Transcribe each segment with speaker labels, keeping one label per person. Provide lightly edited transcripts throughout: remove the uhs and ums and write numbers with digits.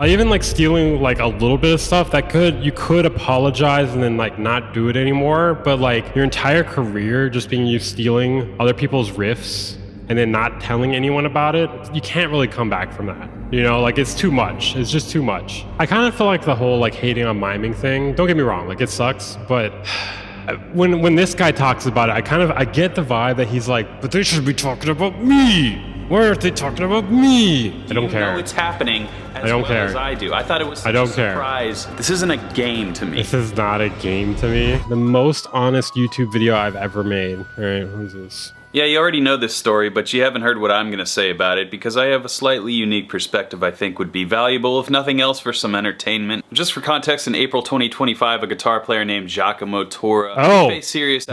Speaker 1: I even like stealing like a little bit of stuff that you could apologize and then like not do it anymore, but like your entire career just being you stealing other people's riffs and then not telling anyone about it, you can't really come back from that. You know, like it's too much. It's just too much. I kind of feel like the whole like hating on miming thing, don't get me wrong, like it sucks, but when this guy talks about it, I get the vibe that he's like, but they should be talking about me. Why aren't they talking about me? I don't care.
Speaker 2: You know it's happening as
Speaker 1: I don't
Speaker 2: well
Speaker 1: care.
Speaker 2: as I do. I thought it was such
Speaker 1: I don't
Speaker 2: a
Speaker 1: care.
Speaker 2: surprise. This isn't a game to me.
Speaker 1: This is not a game to me. The most honest YouTube video I've ever made. All right, who's this?
Speaker 2: Yeah, you already know this story, but you haven't heard what I'm going to say about it because I have a slightly unique perspective I think would be valuable, if nothing else, for some entertainment. Just for context, in April 2025, a guitar player named Jakamo faced serious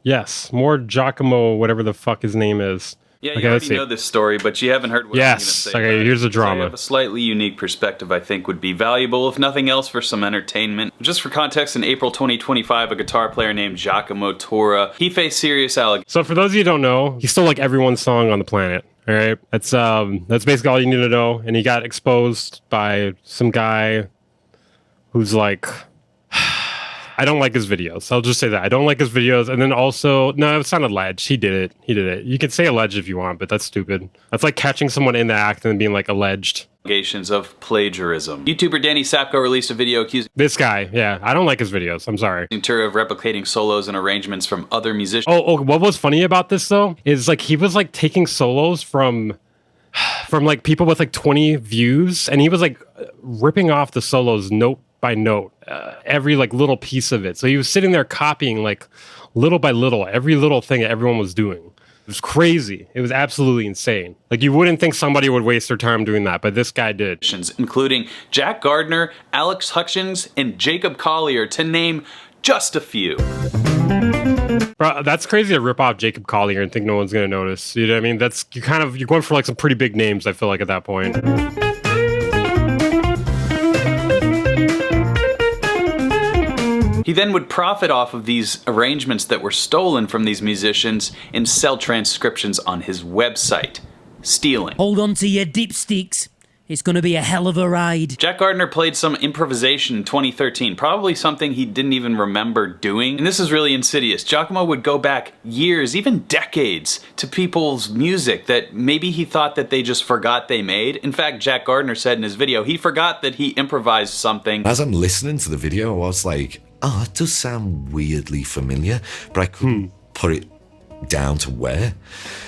Speaker 1: Yes. More Jakamo, whatever the fuck his name is.
Speaker 2: Yeah, you already know this story, but you haven't heard what I'm going to say.
Speaker 1: Okay, here's the drama.
Speaker 2: I have a slightly unique perspective I think would be valuable, if nothing else, for some entertainment. Just for context, in April 2025, a guitar player named Jakamo he faced serious allegations.
Speaker 1: So for those of you who don't know, he stole like everyone's song on the planet. All right, that's basically all you need to know. And he got exposed by some guy who's like, I don't like his videos. I'll just say that. I don't like his videos. And then also, no, it's not alleged. He did it. You can say alleged if you want, but that's stupid. That's like catching someone in the act and being like alleged.
Speaker 2: Allegations of plagiarism. YouTuber Danny Sapko released a video accusing
Speaker 1: this guy. Yeah, I don't like his videos. I'm sorry.
Speaker 2: Tura of replicating solos and arrangements from other musicians.
Speaker 1: Oh, what was funny about this though is like he was like taking solos from like people with like 20 views, and he was like ripping off the solos note by note, every like little piece of it. So he was sitting there copying like little by little every little thing that everyone was doing. It was crazy. It was absolutely insane. Like you wouldn't think somebody would waste their time doing that, but this guy did.
Speaker 2: Including Jack Gardner, Alex Hutchins, and Jacob Collier, to name just a few.
Speaker 1: Bro, that's crazy to rip off Jacob Collier and think no one's gonna notice. You know what I mean? You're going for like some pretty big names, I feel like, at that point.
Speaker 2: He then would profit off of these arrangements that were stolen from these musicians and sell transcriptions on his website. Stealing.
Speaker 3: Hold on to your dipsticks. It's gonna be a hell of a ride.
Speaker 2: Jack Gardner played some improvisation in 2013, probably something he didn't even remember doing. And this is really insidious. Jakamo would go back years, even decades, to people's music that maybe he thought that they just forgot they made. In fact, Jack Gardner said in his video, he forgot that he improvised something.
Speaker 4: As I'm listening to the video, I was like, oh, it does sound weirdly familiar, but I couldn't put it down to where.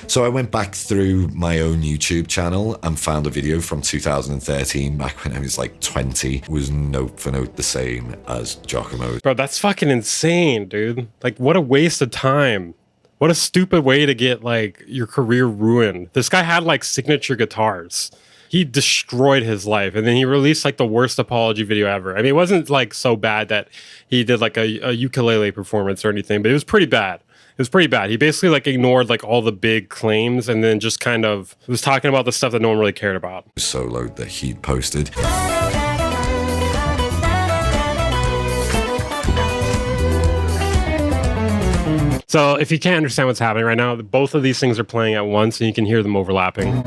Speaker 4: So I went back through my own YouTube channel and found a video from 2013, back when I was like 20. It was note for note the same as Jakamo.
Speaker 1: Bro, that's fucking insane, dude. Like, what a waste of time. What a stupid way to get like your career ruined. This guy had like signature guitars. He destroyed his life, and then he released like the worst apology video ever. I mean, it wasn't like so bad that he did like a ukulele performance or anything, but it was pretty bad. It was pretty bad. He basically like ignored like all the big claims and then just kind of was talking about the stuff that no one really cared about.
Speaker 4: Solo that he'd posted.
Speaker 1: So if you can't understand what's happening right now, both of these things are playing at once and you can hear them overlapping.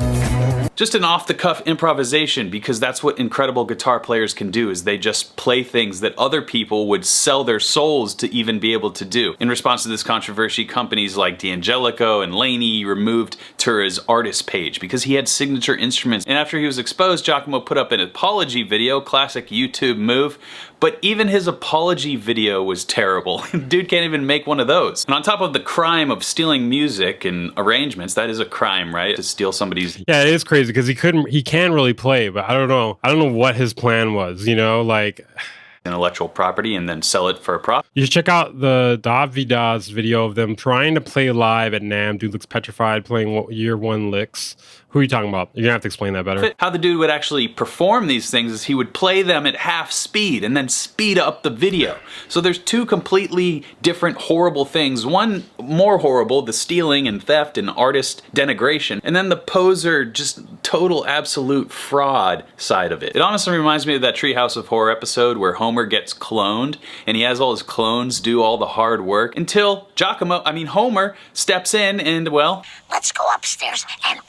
Speaker 2: Just an off-the-cuff improvisation, because that's what incredible guitar players can do, is they just play things that other people would sell their souls to even be able to do. In response to this controversy, companies like D'Angelico and Laney removed Tura's artist page because he had signature instruments. And after he was exposed, Jakamo put up an apology video, classic YouTube move, but even his apology video was terrible. Dude can't even make one of those. And on top of the crime of stealing music and arrangements, that is a crime, right? To steal somebody's...
Speaker 1: Yeah, it is crazy because he can really play, but I don't know what his plan was, you know, like...
Speaker 2: intellectual property and then sell it for a profit.
Speaker 1: You should check out the Davidas video of them trying to play live at NAMM. Dude looks petrified playing year one licks. Who are you talking about? You're gonna have to explain that better.
Speaker 2: How the dude would actually perform these things is he would play them at half speed and then speed up the video. So there's two completely different horrible things. One more horrible, the stealing and theft and artist denigration, and then the poser, just total absolute fraud side of it. It honestly reminds me of that Treehouse of Horror episode where Homer gets cloned and he has all his clones do all the hard work until Homer steps in and, well...
Speaker 5: Let's go upstairs and...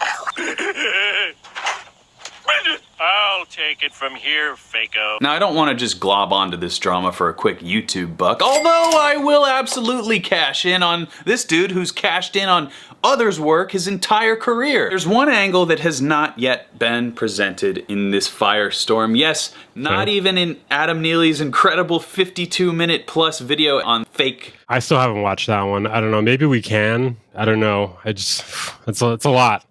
Speaker 5: I'll take it from here, Faco.
Speaker 2: Now, I don't want to just glob onto this drama for a quick YouTube buck, although I will absolutely cash in on this dude who's cashed in on others' work his entire career. There's one angle that has not yet been presented in this firestorm. Yes, not even in Adam Neely's incredible 52-minute plus video on fake.
Speaker 1: I still haven't watched that one. I don't know. Maybe we can. I don't know. It's a lot.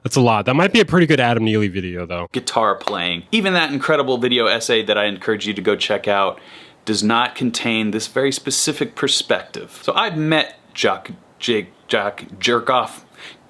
Speaker 1: That's a lot. That might be a pretty good Adam Neely video, though.
Speaker 2: Guitar playing. Even that incredible video essay that I encourage you to go check out does not contain this very specific perspective. So I've met Jack Jerkoff.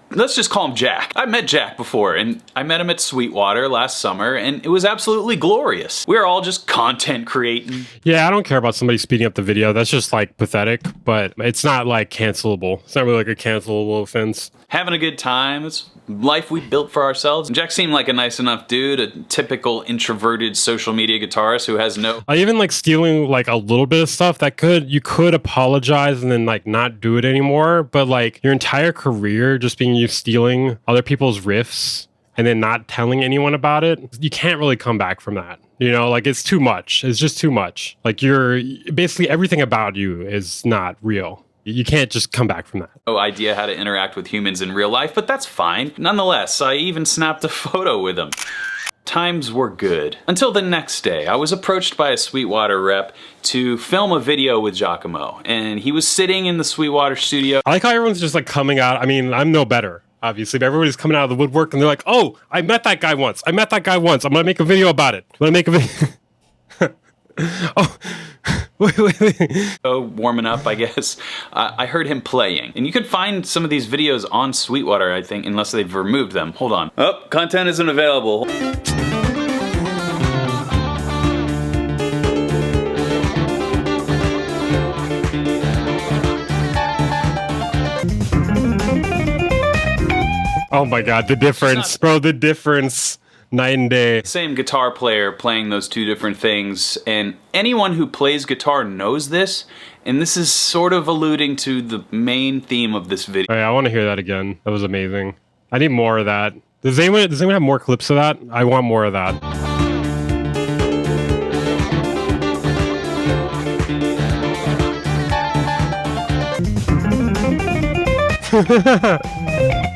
Speaker 2: Let's just call him Jack. I met Jack before, and I met him at Sweetwater last summer, and it was absolutely glorious. We're all just content creating.
Speaker 1: Yeah, I don't care about somebody speeding up the video. That's just like pathetic, but it's not like cancelable. It's not really like a cancelable offense.
Speaker 2: Having a good time. It's life we built for ourselves. Jack seemed like a nice enough dude, a typical introverted social media guitarist who has no...
Speaker 1: Even like stealing like a little bit of stuff that you could apologize and then like not do it anymore, but like your entire career just being you stealing other people's riffs and then not telling anyone about it, you can't really come back from that. You know, like it's too much. It's just too much. Like basically everything about you is not real. You can't just come back from that.
Speaker 2: No idea how to interact with humans in real life, but that's fine. Nonetheless, I even snapped a photo with him. Times were good. Until the next day, I was approached by a Sweetwater rep to film a video with Jakamo, and he was sitting in the Sweetwater studio.
Speaker 1: I like how everyone's just like coming out. I mean, I'm no better, obviously, but everybody's coming out of the woodwork and they're like, oh, I met that guy once. I'm gonna make a video about it. I'm gonna make a video. Oh. Wait.
Speaker 2: Oh, warming up, I guess. I heard him playing. And you can find some of these videos on Sweetwater, I think, unless they've removed them. Hold on. Oh, content isn't available.
Speaker 1: Oh my god, the difference. Bro, the difference. Night and day.
Speaker 2: Same guitar player playing those two different things, and anyone who plays guitar knows this, and this is sort of alluding to the main theme of this video.
Speaker 1: Hey, I want to hear that again. That was amazing. I need more of that. Does anyone have more clips of that? I want more of that.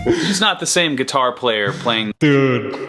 Speaker 2: He's not the same guitar player playing...
Speaker 1: Dude.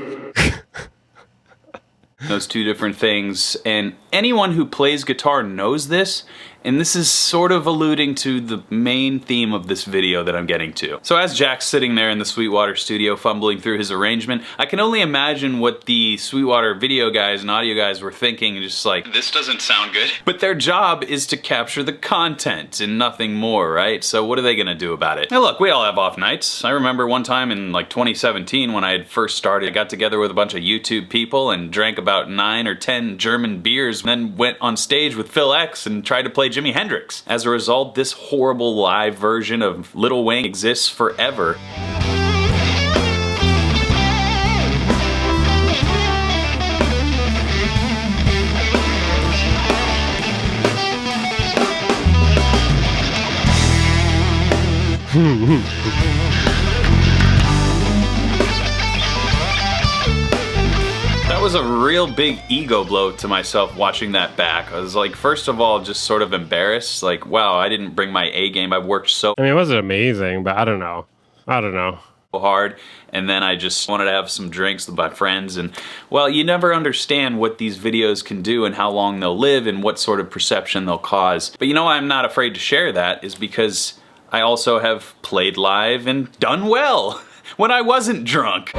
Speaker 2: Those two different things, and anyone who plays guitar knows this, and this is sort of alluding to the main theme of this video that I'm getting to. So as Jack's sitting there in the Sweetwater studio fumbling through his arrangement, I can only imagine what the Sweetwater video guys and audio guys were thinking, just like, this doesn't sound good. But their job is to capture the content and nothing more, right? So what are they gonna do about it? Now look, we all have off nights. I remember one time in like 2017 when I had first started, I got together with a bunch of YouTube people and drank about 9 or 10 German beers, and then went on stage with Pvlace and tried to play Jimi Hendrix. As a result, this horrible live version of Lil Wayne exists forever. That was a real big ego blow to myself watching that back. I was like, first of all, just sort of embarrassed. Like, wow, I didn't bring my A game. I worked so
Speaker 1: I mean, it wasn't amazing, but I don't know.
Speaker 2: hard, and then I just wanted to have some drinks with my friends, and well, you never understand what these videos can do and how long they'll live and what sort of perception they'll cause. But you know why I'm not afraid to share that is because I also have played live and done well when I wasn't drunk.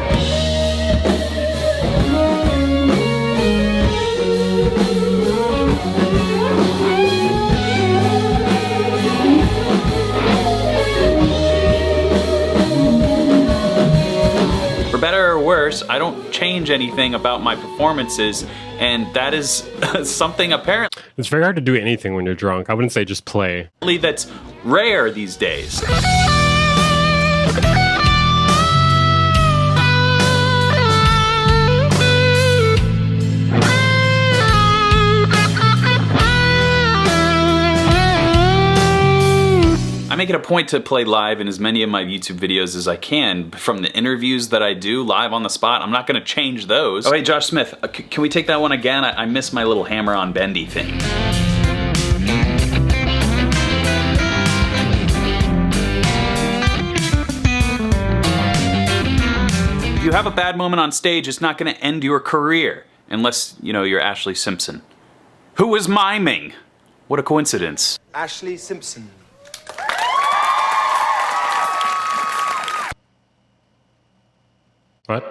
Speaker 2: For better or worse, I don't change anything about my performances, and that is something apparently
Speaker 1: It's very hard to do anything when you're drunk. I wouldn't say just play.
Speaker 2: that's rare these days. I'm make it a point to play live in as many of my YouTube videos as I can. From the interviews that I do live on the spot, I'm not gonna change those. Oh hey, Josh Smith, can we take that one again? I missed my little hammer on bendy thing. If you have a bad moment on stage, it's not gonna end your career. Unless, you know, you're Ashley Simpson. Who was miming? What a coincidence.
Speaker 6: Ashley Simpson.
Speaker 1: What?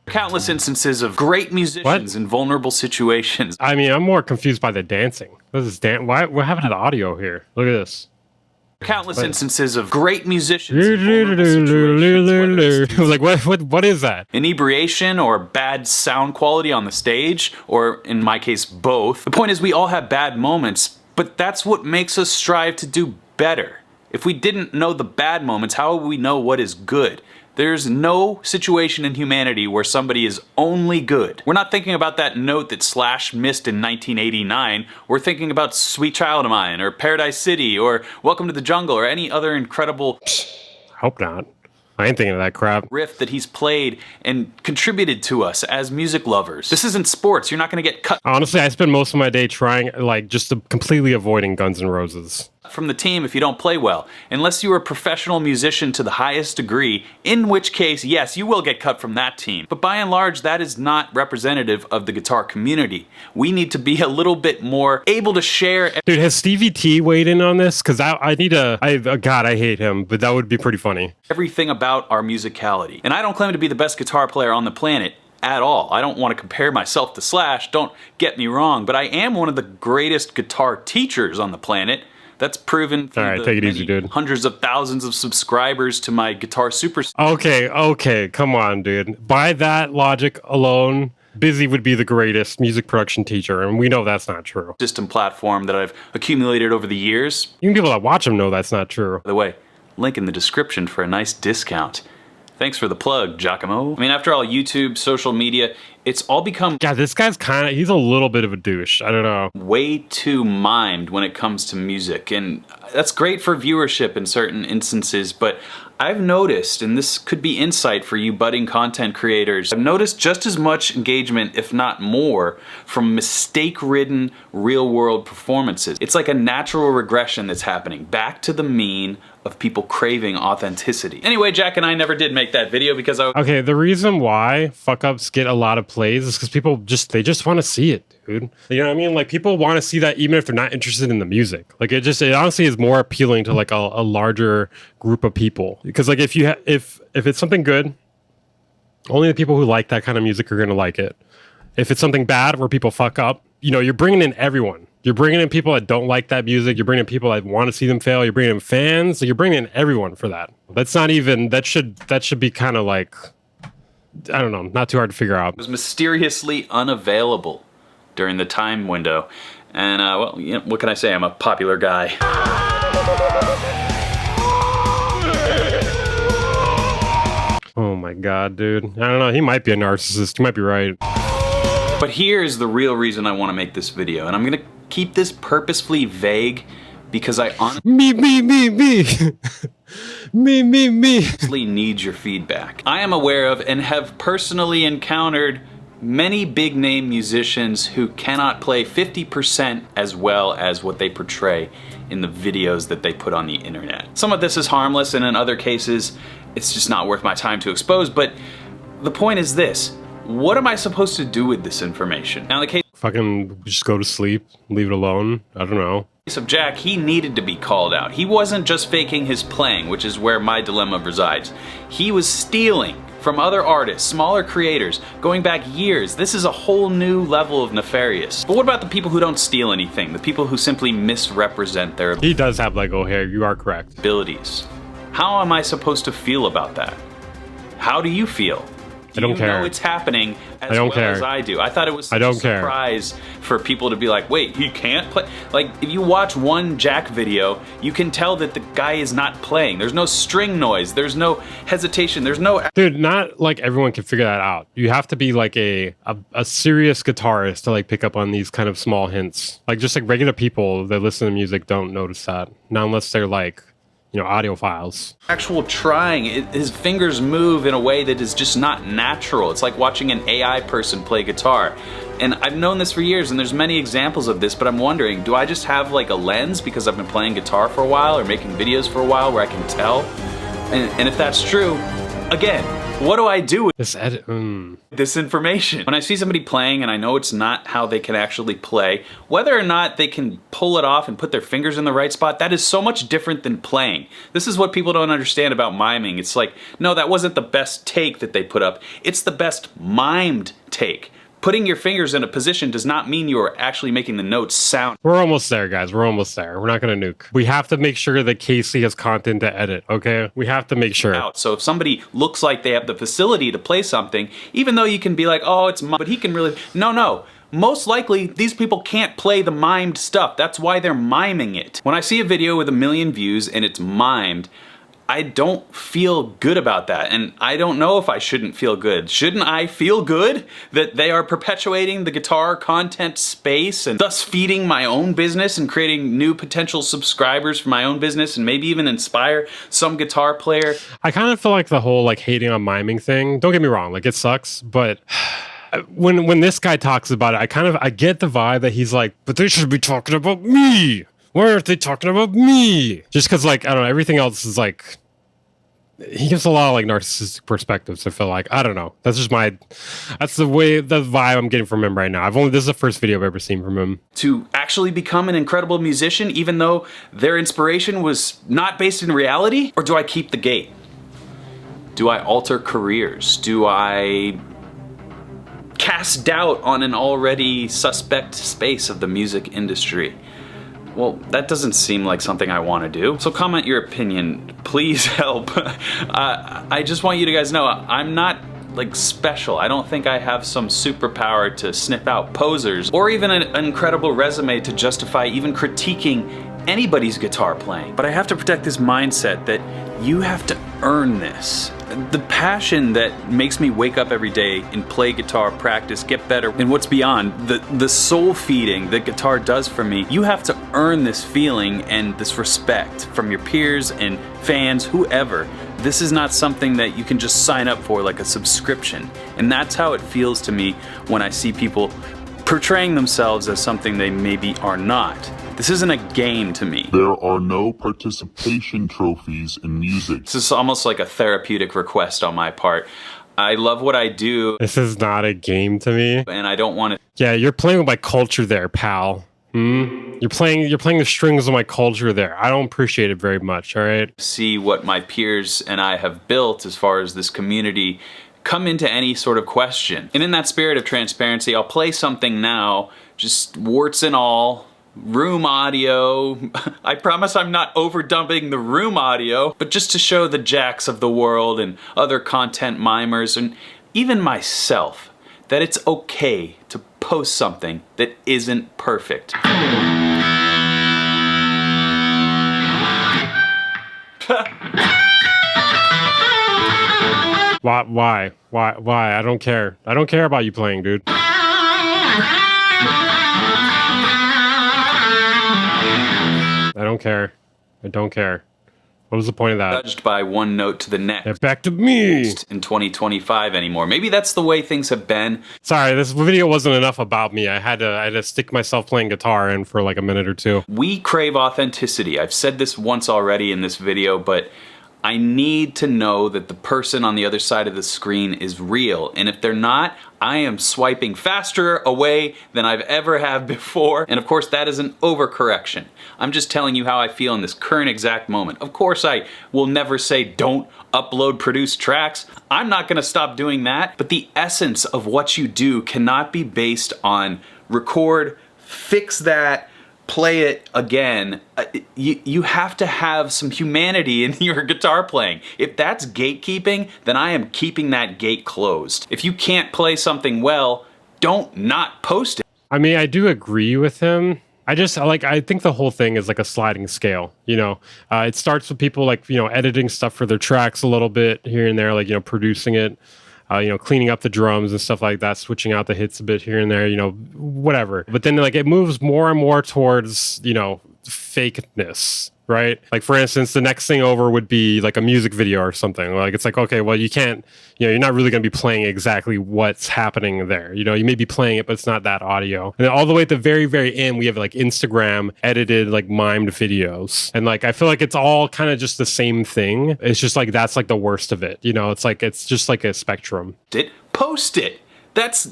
Speaker 2: Countless instances of great musicians in vulnerable situations.
Speaker 1: I mean, I'm more confused by the dancing. This is why we're having the audio here. Look at this.
Speaker 2: Countless instances of great musicians in vulnerable situations.
Speaker 1: I was like, what is that?
Speaker 2: Inebriation or bad sound quality on the stage, or in my case, both. The point is we all have bad moments, but that's what makes us strive to do better. If we didn't know the bad moments, how would we know what is good? There's no situation in humanity where somebody is only good. We're not thinking about that note that Slash missed in 1989. We're thinking about Sweet Child of Mine, or Paradise City, or Welcome to the Jungle, or any other incredible...
Speaker 1: Hope not. I ain't thinking of that crap.
Speaker 2: ...riff that he's played and contributed to us as music lovers. This isn't sports. You're not gonna get cut
Speaker 1: Honestly, I spend most of my day trying, like, just completely avoiding Guns N' Roses.
Speaker 2: from the team if you don't play well, unless you're a professional musician to the highest degree, in which case, yes, you will get cut from that team. But by and large, that is not representative of the guitar community. We need to be a little bit more able to share.
Speaker 1: Dude, has Stevie T weighed in on this? Because I need to, God, I hate him, but that would be pretty funny.
Speaker 2: Everything about our musicality. And I don't claim to be the best guitar player on the planet at all. I don't want to compare myself to Slash, don't get me wrong, but I am one of the greatest guitar teachers on the planet. That's proven through
Speaker 1: Alright, take it easy, dude.
Speaker 2: hundreds of thousands of subscribers to my Guitar Super
Speaker 1: Okay, come on, dude. By that logic alone, Busy would be the greatest music production teacher, and we know that's not true.
Speaker 2: System platform that I've accumulated over the years.
Speaker 1: Even people that watch him know that's not true.
Speaker 2: By the way, link in the description for a nice discount. Thanks for the plug, Jakamo. I mean, after all, YouTube, social media, it's all become...
Speaker 1: Yeah, this guy's he's a little bit of a douche. I don't know.
Speaker 2: ...way too mimed when it comes to music, and that's great for viewership in certain instances, but I've noticed, and this could be insight for you budding content creators, I've noticed just as much engagement, if not more, from mistake-ridden real-world performances. It's like a natural regression that's happening, back to the mean of people craving authenticity. Anyway, Jack and I never did make that video because I...
Speaker 1: Okay, the reason why fuck-ups get a lot of plays is because people they just want to see it, dude. You know what I mean? Like, people want to see that even if they're not interested in the music. Like, it honestly is more appealing to, like, a larger group of people. Because, like, if it's something good, only the people who like that kind of music are going to like it. If it's something bad where people fuck up, you know, you're bringing in everyone. You're bringing in people that don't like that music. You're bringing in people that want to see them fail. You're bringing in fans. So you're bringing in everyone for that. That's not even, that should be kind of like, I don't know, not too hard to figure out.
Speaker 2: Was mysteriously unavailable during the time window. And, well, you know, what can I say? I'm a popular guy.
Speaker 1: Oh my God, dude. I don't know. He might be a narcissist. You might be right.
Speaker 2: But here's the real reason I want to make this video, and I'm gonna keep this purposefully vague because I honestly me need your feedback. I am aware of and have personally encountered many big name musicians who cannot play 50% as well as what they portray in the videos that they put on the internet. Some of this is harmless, and in other cases it's just not worth my time to expose, but the point is this. What am I supposed to do with this information? Now, in the case
Speaker 1: Fucking just go to sleep, leave it alone. I don't know.
Speaker 2: of Jack, he needed to be called out. He wasn't just faking his playing, which is where my dilemma resides. He was stealing from other artists, smaller creators, going back years. This is a whole new level of nefarious. But what about the people who don't steal anything? The people who simply misrepresent their
Speaker 1: He does have Lego hair, you are correct.
Speaker 2: abilities. How am I supposed to feel about that? How do you feel? Do
Speaker 1: don't
Speaker 2: you
Speaker 1: care.
Speaker 2: know it's happening as
Speaker 1: I don't
Speaker 2: well
Speaker 1: care.
Speaker 2: as I do? I thought it was such
Speaker 1: I don't
Speaker 2: a
Speaker 1: care.
Speaker 2: surprise for people to be like, wait, he can't play? Like, if you watch one Jack video, you can tell that the guy is not playing. There's no string noise. There's no hesitation. There's no...
Speaker 1: Dude, not like everyone can figure that out. You have to be like a serious guitarist to like pick up on these kind of small hints. Like just like regular people that listen to music don't notice that. Not unless they're like, you know, audiophiles.
Speaker 2: Actual trying. His fingers move in a way that is just not natural. It's like watching an AI person play guitar. And I've known this for years, and there's many examples of this, but I'm wondering, do I just have like a lens because I've been playing guitar for a while or making videos for a while where I can tell? And if that's true, again, what do I do with
Speaker 1: This edit.
Speaker 2: this information? When I see somebody playing and I know it's not how they can actually play, whether or not they can pull it off and put their fingers in the right spot, that is so much different than playing. This is what people don't understand about miming. It's like, no, that wasn't the best take that they put up. It's the best mimed take. Putting your fingers in a position does not mean you are actually making the notes sound.
Speaker 1: We're almost there, guys. We're almost there. We're not gonna nuke. We have to make sure that Casey has content to edit, okay? We have to make sure.
Speaker 2: Out. So if somebody looks like they have the facility to play something, even though you can be like, oh, it's but he can really, no. Most likely, these people can't play the mimed stuff. That's why they're miming it. When I see a video with 1 million views and it's mimed, I don't feel good about that, and I don't know if I shouldn't feel good. Shouldn't I feel good that they are perpetuating the guitar content space and thus feeding my own business and creating new potential subscribers for my own business and maybe even inspire some guitar player?
Speaker 1: I kind of feel like the whole like hating on miming thing. Don't get me wrong, like it sucks, but when this guy talks about it, I get the vibe that he's like, but they should be talking about me. Why aren't they talking about me? Just because, like, I don't know, everything else is like, he gives a lot of like narcissistic perspectives. I feel like, I don't know. That's just that's the vibe I'm getting from him right now. This is the first video I've ever seen from him.
Speaker 2: To actually become an incredible musician, even though their inspiration was not based in reality? Or do I keep the gate? Do I alter careers? Do I cast doubt on an already suspect space of the music industry? Well, that doesn't seem like something I want to do. So comment your opinion. Please help. I just want you to guys know I'm not like special. I don't think I have some superpower to sniff out posers or even an incredible resume to justify even critiquing anybody's guitar playing. But I have to protect this mindset that you have to earn this. The passion that makes me wake up every day and play guitar, practice, get better, and what's beyond, the soul feeding that guitar does for me, you have to earn this feeling and this respect from your peers and fans, whoever. This is not something that you can just sign up for like a subscription. And that's how it feels to me when I see people portraying themselves as something they maybe are not. This isn't a game to me.
Speaker 6: There are no participation trophies in music.
Speaker 2: This is almost like a therapeutic request on my part. I love what I do.
Speaker 1: This is not a game to me.
Speaker 2: And I don't want to...
Speaker 1: Yeah, you're playing with my culture there, pal. You're playing the strings of my culture there. I don't appreciate it very much, all right?
Speaker 2: See what my peers and I have built as far as this community come into any sort of question. And in that spirit of transparency, I'll play something now, just warts and all, room audio. I promise I'm not overdubbing the room audio, but just to show the Jacks of the world and other content mimers and even myself that it's okay to post something that isn't perfect.
Speaker 1: Why? I don't care. I don't care about you playing, dude. I don't care. I don't care. What was the point of that?
Speaker 2: Judged by one note to the next.
Speaker 1: Get back to me!
Speaker 2: In 2025 anymore. Maybe that's the way things have been.
Speaker 1: Sorry, this video wasn't enough about me. I had to stick myself playing guitar in for like a minute or two.
Speaker 2: We crave authenticity. I've said this once already in this video, but I need to know that the person on the other side of the screen is real. And if they're not, I am swiping faster away than I've ever have before. And of course, that is an overcorrection. I'm just telling you how I feel in this current exact moment. Of course, I will never say don't upload produced tracks. I'm not gonna stop doing that. But the essence of what you do cannot be based on record, fix that, play it again, you have to have some humanity in your guitar playing. If that's gatekeeping, then I am keeping that gate closed. If you can't play something well, don't not post it.
Speaker 1: I mean, I do agree with him. I think the whole thing is like a sliding scale, you know. It starts with people like, you know, editing stuff for their tracks a little bit here and there, like, you know, producing it, you know, cleaning up the drums and stuff like that, switching out the hits a bit here and there, you know, whatever. But then like it moves more and more towards, you know, fakeness, right? Like, for instance, the next thing over would be like a music video or something. Like, it's like, okay, well, you can't, you know, you're not really going to be playing exactly what's happening there. You know, you may be playing it, but it's not that audio. And then all the way at the very, very end, we have like Instagram edited, like mimed videos. And like, I feel like it's all kind of just the same thing. It's just like, that's like the worst of it. You know, it's like, it's just like a spectrum.
Speaker 2: Post it. That's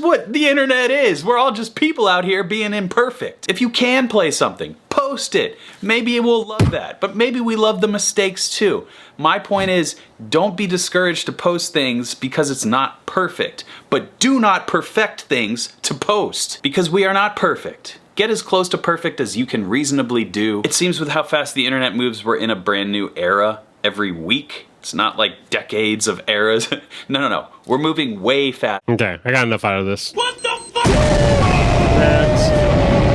Speaker 2: what the internet is. We're all just people out here being imperfect. If you can play something, post it. Maybe we'll love that, but maybe we love the mistakes too. My point is, don't be discouraged to post things because it's not perfect, but do not perfect things to post because we are not perfect. Get as close to perfect as you can reasonably do. It seems with how fast the internet moves, we're in a brand new era every week. It's not like decades of eras. No. We're moving way fast.
Speaker 1: Okay, I got enough out of this.
Speaker 5: What the fuck?